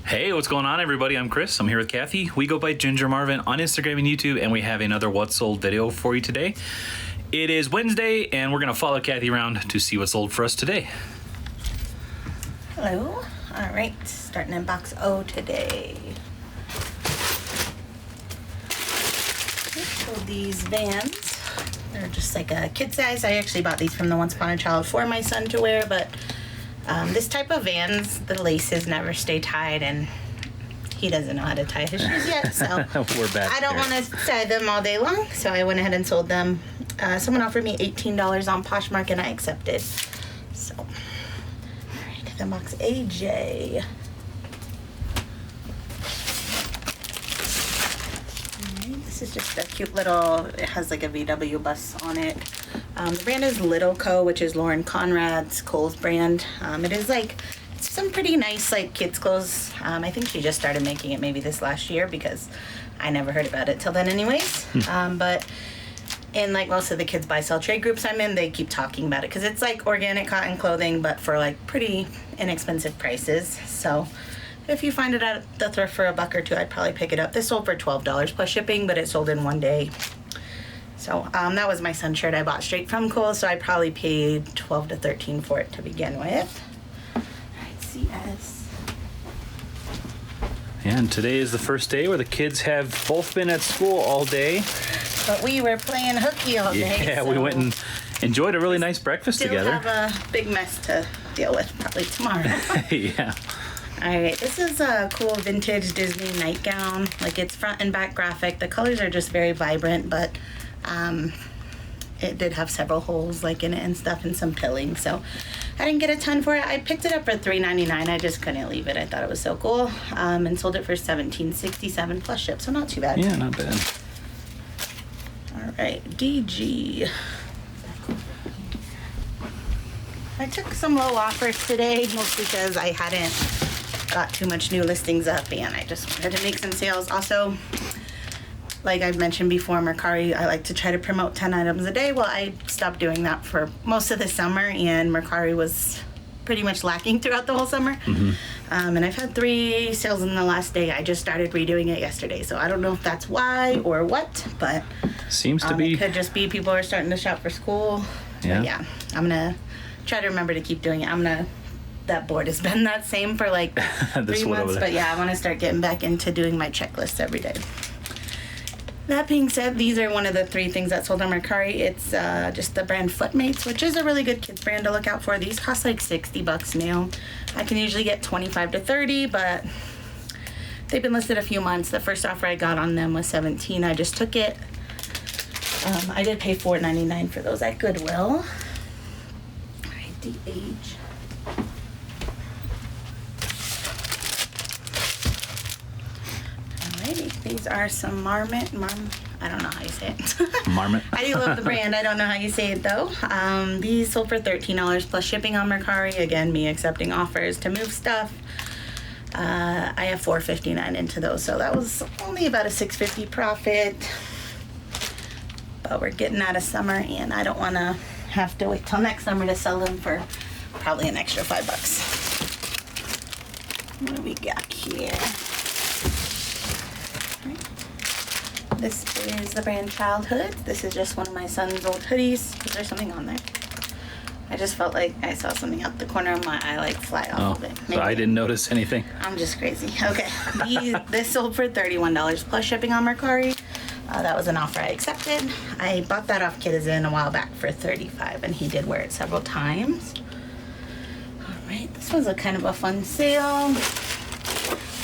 Hey, what's going on, everybody? I'm Chris. I'm here with Kathy. We go by Ginger Marvin on Instagram and YouTube, and we have another What's Sold video for you today. It is Wednesday, and we're going to follow Kathy around to see what's sold for us today. Hello. All right, starting in box O today. So these Vans, they're just like a kid size. I actually bought these from the Once Upon a Child for my son to wear, but this type of Vans, the laces never stay tied, and he doesn't know how to tie his shoes yet, so We're back I don't want to tie them all day long, so I went ahead and sold them. Someone offered me $18 on Poshmark, and I accepted. So, all right, then box AJ. This is just a cute little, it has like a VW bus on it. The brand is Little Co., which is Lauren Conrad's Kohl's brand. It is like some pretty nice like kids clothes. I think she just started making it maybe this last year because I never heard about it till then anyways. But in like most of the kids buy sell trade groups I'm in, they keep talking about it because it's like organic cotton clothing but for like pretty inexpensive prices. So if you find it at the thrift for $1 or $2, I'd probably pick it up. This sold for $12 plus shipping, but it sold in one day. So that was my son's shirt I bought straight from Kohl's, so I probably paid $12 to $13 for it to begin with. All right, CS. And today is the first day where the kids have both been at school all day. But we were playing hooky all day. Yeah, so we went and enjoyed a really nice breakfast together. Still have a big mess to deal with probably tomorrow. Yeah. All right, this is a cool vintage Disney nightgown. Like it's front and back graphic. The colors are just very vibrant, but it did have several holes like in it and stuff and some pilling. So I didn't get a ton for it. I picked it up for $3.99. I just couldn't leave it. I thought it was so cool. And sold it for $17.67 plus ship. So not too bad. Yeah, not bad. All right, DG. I took some low offers today, mostly because I hadn't got too much new listings up and I just wanted to make some sales. Also, like I've mentioned before, Mercari, I like to try to promote 10 items a day. Well, I stopped doing that for most of the summer, and Mercari was pretty much lacking throughout the whole summer. Mm-hmm. And I've had 3 sales in the last day. I just started redoing it yesterday, so I don't know if that's why or what, but seems to be. It could just be people are starting to shop for school. Yeah. But yeah, I'm gonna try to remember to keep doing it. That board has been that same for like 3 months, but yeah, I want to start getting back into doing my checklist every day. That being said, these are one of the 3 things that sold on Mercari. It's just the brand Footmates, which is a really good kids brand to look out for. These cost like $60 new. I can usually get 25 to 30, but they've been listed a few months. The first offer I got on them was $17. I just took it. I did pay $4.99 for those at Goodwill. All right, DH. These are some Marmot. I don't know how you say it. Marmot. I do love the brand. I don't know how you say it though. These sold for $13 plus shipping on Mercari. Again, me accepting offers to move stuff. I have $4.59 into those, so that was only about a $6.50 profit. But we're getting out of summer, and I don't want to have to wait till next summer to sell them for probably an extra $5. What do we got here? This is the brand Childhood. This is just one of my son's old hoodies. Is there something on there? I just felt like I saw something out the corner of my eye like fly off of it. So I didn't notice anything. I'm just crazy. Okay. This sold for $31 plus shipping on Mercari. That was an offer I accepted. I bought that off Kitizen a while back for $35, and he did wear it several times. All right. This was a kind of a fun sale.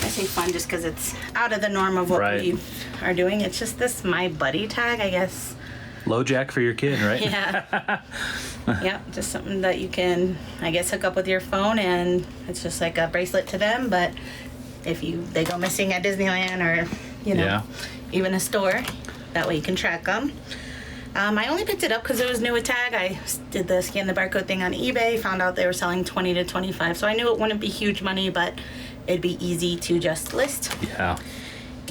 I say fun just because it's out of the norm of what we are doing. It's just this My Buddy tag, I guess. Low jack for your kid, right? Yeah. Yeah, just something that you can, I guess, hook up with your phone, and it's just like a bracelet to them. But if they go missing at Disneyland or, even a store, that way you can track them. I only picked it up because it was new with tag. I did the scan the barcode thing on eBay, found out they were selling 20 to 25, so I knew it wouldn't be huge money, but it'd be easy to just list. Yeah.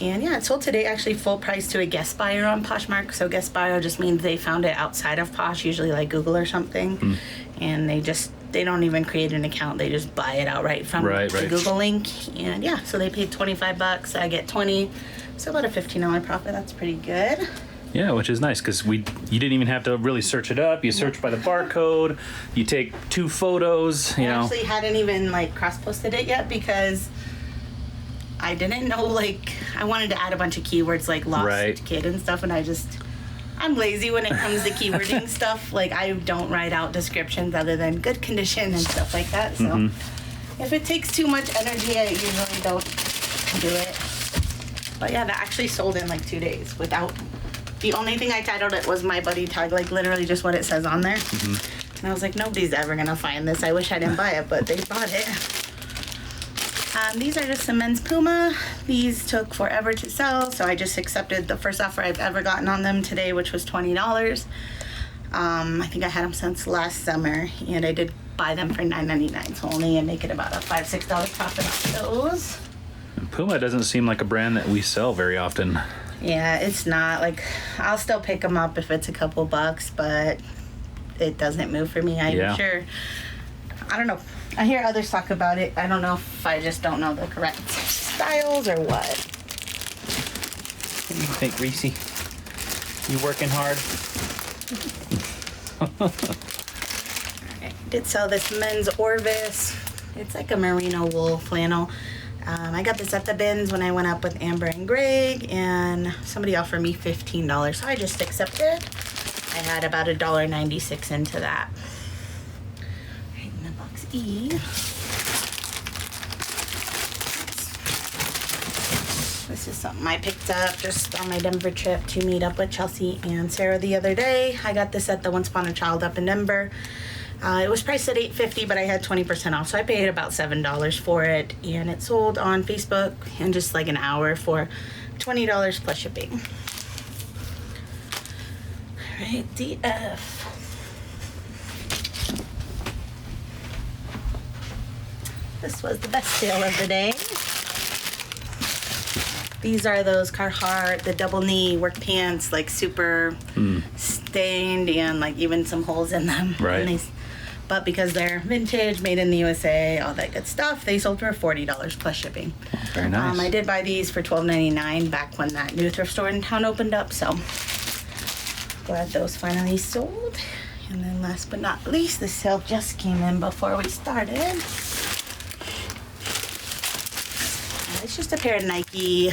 And yeah, it sold today actually full price to a guest buyer on Poshmark. So guest buyer just means they found it outside of Posh, usually like Google or something. And they just they don't even create an account. They just buy it outright from the Google link. And yeah, so they paid $25. I get 20. So about a $15 profit. That's pretty good. Yeah, which is nice because you didn't even have to really search it up. You search by the barcode. You take 2 photos. You know. I actually hadn't even like cross-posted it yet because I didn't know, like, I wanted to add a bunch of keywords like lost kid and stuff, and I'm lazy when it comes to keywording stuff. Like, I don't write out descriptions other than good condition and stuff like that. So if it takes too much energy, I usually don't do it. But yeah, that actually sold in like 2 days without. The only thing I titled it was my buddy tag, like literally just what it says on there. And I was like, nobody's ever gonna find this. I wish I didn't buy it, but they bought it. These are just some men's Puma. These took forever to sell, so I just accepted the first offer I've ever gotten on them today, which was $20. I think I had them since last summer, and I did buy them for $9.99, so only make it about a $5-6 profit off those. Puma doesn't seem like a brand that we sell very often. Yeah, it's not. Like, I'll still pick them up if it's a couple bucks, but it doesn't move for me. I'm sure. I don't know. I hear others talk about it. I don't know if I just don't know the correct styles or what. What do you think, Reese? You working hard? I did sell this men's Orvis. It's like a merino wool flannel. I got this at the bins when I went up with Amber and Greg, and somebody offered me $15, so I just accepted. I had about $1.96 into that. Right in the box E. This is something I picked up just on my Denver trip to meet up with Chelsea and Sarah the other day. I got this at the Once Upon a Child up in Denver. It was priced at $8.50, but I had 20% off, so I paid about $7 for it, and it sold on Facebook in just like an hour for $20 plus shipping. All right, DF. This was the best sale of the day. These are those Carhartt, the double knee work pants, like super stained and like even some holes in them. Right. But because they're vintage, made in the USA, all that good stuff, they sold for $40 plus shipping. Oh, very nice. I did buy these for $12.99 back when that new thrift store in town opened up, so glad those finally sold. And then last but not least, the sale just came in before we started. It's just a pair of Nike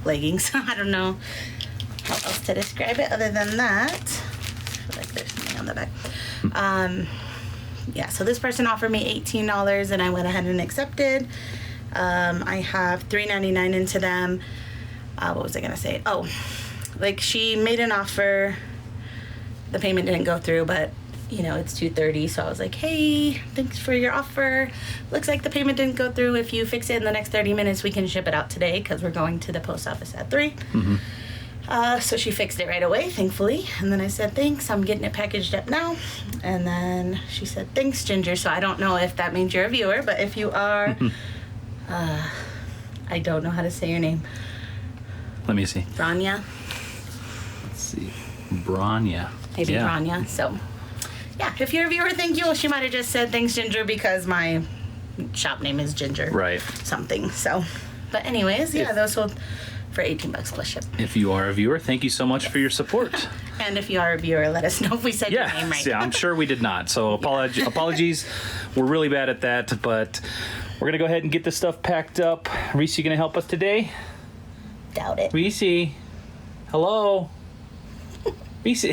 leggings. I don't know how else to describe it other than that. I feel like there's something on the back. Yeah, so this person offered me $18 and I went ahead and accepted. I have $3.99 into them. What was I gonna say? Oh, like she made an offer. The payment didn't go through, but you know, it's 2:30, so I was like, hey, thanks for your offer. Looks like the payment didn't go through. If you fix it in the next 30 minutes, we can ship it out today because we're going to the post office at 3. So she fixed it right away, thankfully. And then I said, thanks, I'm getting it packaged up now. And then she said, thanks, Ginger. So I don't know if that means you're a viewer, but if you are, I don't know how to say your name. Let me see. Branya. Let's see. Branya. Maybe Branya. So, yeah, if you're a viewer, thank you. She might have just said thanks, Ginger, because my shop name is Ginger. Right. Something. So, but anyways, yeah, those sold for $18 plus ship. If you are a viewer, thank you so much for your support. And if you are a viewer, let us know if we said your name right. Yeah, I'm sure we did not. So apologies. We're really bad at that, but we're gonna go ahead and get this stuff packed up. Reese, you gonna help us today? Doubt it. Reese, hello. Reese.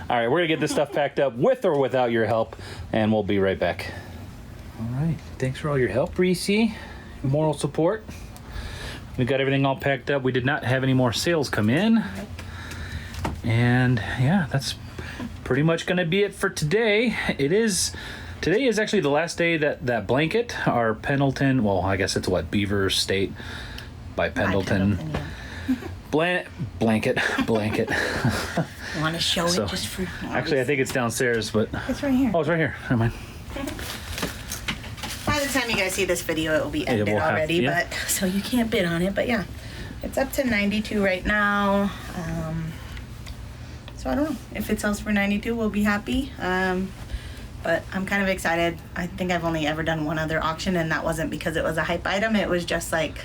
All right, we're gonna get this stuff packed up with or without your help, and we'll be right back. All right, thanks for all your help, Reese. Moral support. We got everything all packed up. We did not have any more sales come in. And yeah, that's pretty much gonna be it for today. Today is actually the last day that blanket, our Pendleton, well, I guess it's what, Beaver State by Pendleton. Blanket. You want to show it just for... Actually, I think it's downstairs, but... It's right here. Oh, it's right here. Never mind. By the time you guys see this video, it will be ended already, but so you can't bid on it. But yeah, it's up to 92 right now. So I don't know if it sells for 92, we'll be happy. But I'm kind of excited. I think I've only ever done one other auction, and that wasn't because it was a hype item. It was just like,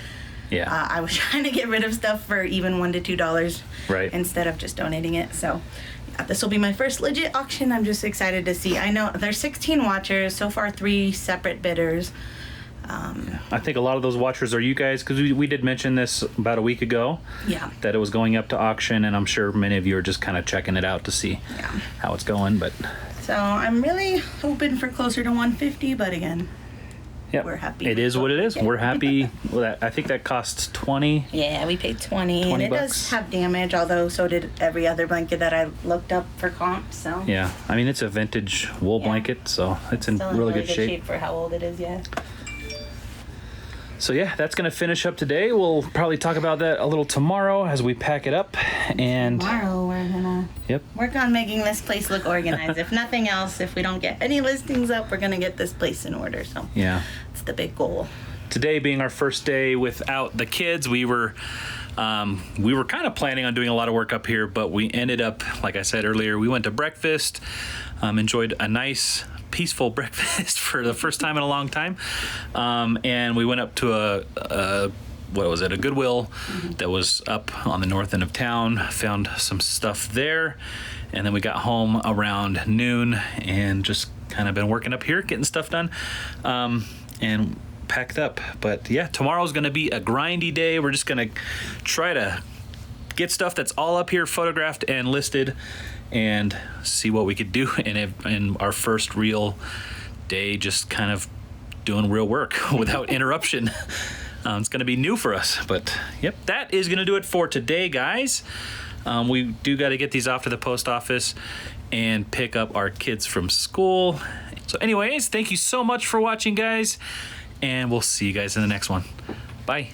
I was trying to get rid of stuff for even $1 to $2 instead of just donating it. So this will be my first legit auction. I'm just excited to see. I know there's 16 watchers. So far, 3 separate bidders. I think a lot of those watchers are you guys, because we did mention this about a week ago. Yeah. That it was going up to auction, and I'm sure many of you are just kind of checking it out to see how it's going. But so I'm really hoping for closer to 150, but again, we're happy. It is what it is. We're happy with that. I think that costs 20. Yeah, we paid 20 and it does have damage, although so did every other blanket that I looked up for comps. So yeah, I mean, it's a vintage wool blanket, so it's in really good shape for how old it is. So yeah, that's going to finish up today. We'll probably talk about that a little tomorrow as we pack it up. And tomorrow we're going to work on making this place look organized. If nothing else, if we don't get any listings up, we're going to get this place in order. So yeah, it's the big goal. Today being our first day without the kids, we were kind of planning on doing a lot of work up here, but we ended up, like I said earlier, we went to breakfast, enjoyed a nice peaceful breakfast for the first time in a long time, and we went up to a Goodwill that was up on the north end of town, found some stuff there, and then we got home around noon and just kind of been working up here, getting stuff done, and packed up. But yeah, tomorrow's gonna be a grindy day. We're just gonna try to get stuff that's all up here photographed and listed and see what we could do in our first real day, just kind of doing real work without interruption. It's going to be new for us, but yep, that is going to do it for today, guys. We do got to get these off to the post office and pick up our kids from school. So anyways, thank you so much for watching, guys, and we'll see you guys in the next one. Bye.